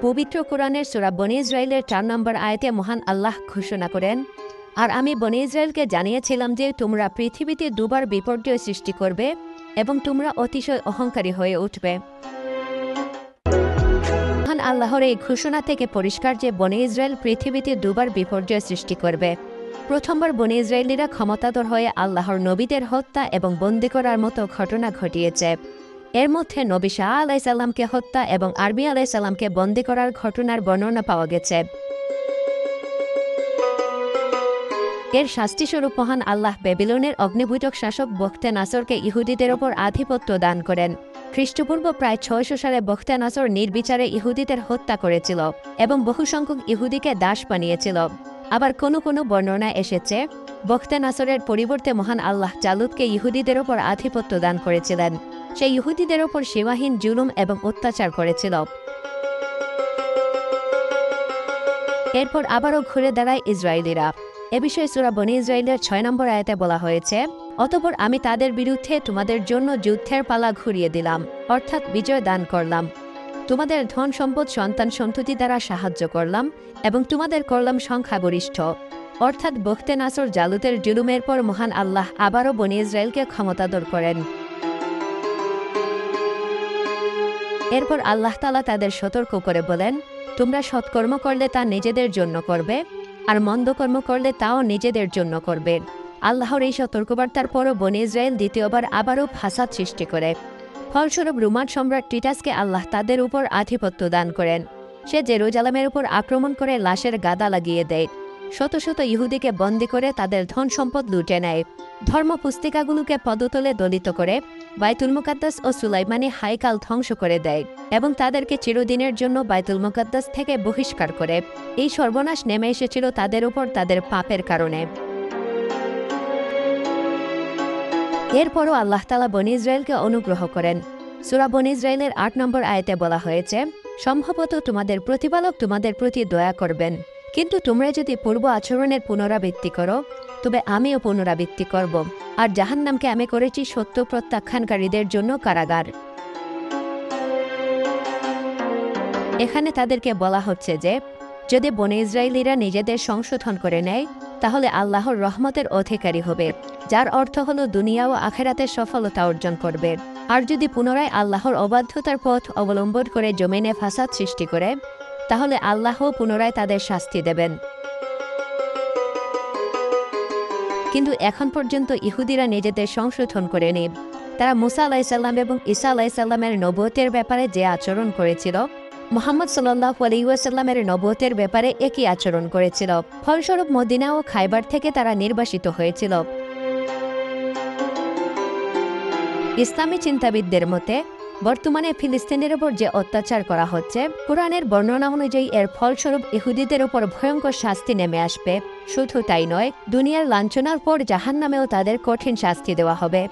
পবিত্র কোরআনের সূরা বনী ইসরাইলের ৪ নম্বর আয়াতে মহান আল্লাহ ঘোষণা করেন, আর আমি বনী ইসরায়েলকে জানিয়েছিলাম যে তোমরা পৃথিবীতে দুবার বিপর্যয় সৃষ্টি করবে এবং তোমরা অতিশয় অহংকারী হয়ে উঠবে। মহান আল্লাহর এই ঘোষণা থেকে পরিষ্কার যে বনী ইসরায়েল পৃথিবীতে দুবার বিপর্যয় সৃষ্টি করবে। প্রথমবার বনী ইসরায়েলিরা ক্ষমতাধর হয়ে আল্লাহর নবীদের হত্যা এবং বন্দী করার মতো ঘটনা ঘটিয়েছে। এর মধ্যে নবী শাহ আলাইসাল্লামকে হত্যা এবং আরবি আলাইসাল্লামকে বন্দী করার ঘটনার বর্ণনা পাওয়া গেছে। এর শাস্তিস্বরূপ মহান আল্লাহ বেবিলনের অগ্নিবুজক শাসক বখতে নাসরকে ইহুদিদের ওপর আধিপত্য দান করেন। খ্রিস্টপূর্ব প্রায় ৬০০ সালে বখতে নাসর নির্বিচারে ইহুদিদের হত্যা করেছিল এবং বহুসংখ্যক ইহুদিকে দাস বানিয়েছিল। আবার কোনো কোনো বর্ণনায় এসেছে বখতে নাসরের পরিবর্তে মহান আল্লাহ জালুদকে ইহুদিদের ওপর আধিপত্য দান করেছিলেন। সে ইহুদিদের ওপর সীমাহীন জুলুম এবং অত্যাচার করেছিল। এরপর আবারও ঘুরে দাঁড়ায় ইসরায়েলিরা। এ বিষয়ে সূরা বনী ইসরায়েলের ৬ নম্বর আয়াতে বলা হয়েছে, অতঃপর আমি তাদের বিরুদ্ধে তোমাদের জন্য যুদ্ধের পালা ঘুরিয়ে দিলাম, অর্থাৎ বিজয় দান করলাম। তোমাদের ধন সম্পদ সন্তান সন্ততি দ্বারা সাহায্য করলাম এবং তোমাদের করলাম সংখ্যাগরিষ্ঠ। অর্থাৎ বখতে নাসর জালুতের জুলুমের পর মহান আল্লাহ আবারও বনী ইসরায়েলকে ক্ষমতাধর করেন। এরপর আল্লাহ তাআলা তাদের সতর্ক করে বলেন, তোমরা সৎকর্ম করলে তা নিজেদের জন্য করবে, আর মন্দকর্ম করলে তাও নিজেদের জন্য করবে। আল্লাহর এই সতর্কবার্তার পরও বনী ইসরায়েল দ্বিতীয়বার আবারও ফাসাদ সৃষ্টি করে। ফলস্বরূপ রোমান সম্রাট টিটাসকে আল্লাহ তাদের উপর আধিপত্য দান করেন। সে জেরুজালেমের উপর আক্রমণ করে লাশের গাদা লাগিয়ে দেয়। শত শত ইহুদিকে বন্দী করে তাদের ধন সম্পদ লুটে নেয়। ধর্ম পুস্তিকাগুলোকে পদতলে দলিত করে বাইতুল মুকাদ্দাস ও সুলাইমানি হাইকাল ধ্বংস করে দেয় এবং তাদেরকে চিরদিনের জন্য বাইতুল মুকাদ্দাস থেকে বহিষ্কার করে। এই সর্বনাশ নেমে এসেছিল তাদের উপর তাদের পাপের কারণে। এরপরও আল্লাহ তাআলা বনী ইসরায়েলকে অনুগ্রহ করেন। সূরা বনী ইসরায়েলের ৮ নম্বর আয়াতে বলা হয়েছে, সম্ভবত তোমাদের প্রতিপালক তোমাদের প্রতি দয়া করবেন, কিন্তু তোমরা যদি পূর্ব আচরণের পুনরাবৃত্তি করো তবে আমিও পুনরাবৃত্তি করব, আর জাহান্নামকে আমি করেছি সত্য প্রত্যাখ্যানকারীদের জন্য কারাগার। এখানে তাদেরকে বলা হচ্ছে যে যদি বনী ইসরায়েলিরা নিজেদের সংশোধন করে নেয় তাহলে আল্লাহর রহমতের অধিকারী হবে, যার অর্থ হলো দুনিয়া ও আখিরাতের সফলতা অর্জন করবে। আর যদি পুনরায় আল্লাহর অবাধ্যতার পথ অবলম্বন করে জমিনে ফাসাদ সৃষ্টি করে তাহলে আল্লাহও পুনরায় তাদের শাস্তি দেবেন। কিন্তু এখন পর্যন্ত ইহুদিরা নিজেদের সংশোধন করেনি। তারা মুসা আলাইসাল্লাম এবং ঈসা আলাইসাল্লামের নবুয়তের ব্যাপারে যে আচরণ করেছিল, মুহাম্মদ সাল্লাল্লাহু আলাইহি ওয়াসাল্লামের নবুয়তের ব্যাপারে একই আচরণ করেছিল। ফলস্বরূপ মদিনা ও খায়বার থেকে তারা নির্বাসিত হয়েছিল। ইসলামী চিন্তাবিদদের মতে বর্তমানে ফিলিস্তিনের উপর যে অত্যাচার করা হচ্ছে, কোরআনের বর্ণনা অনুযায়ী এর ফলস্বরূপ ইহুদিদের উপর ভয়ঙ্কর শাস্তি নেমে আসবে। শুধু তাই নয়, দুনিয়ার লাঞ্ছনার পর জাহান্নামেও তাদের কঠিন শাস্তি দেওয়া হবে।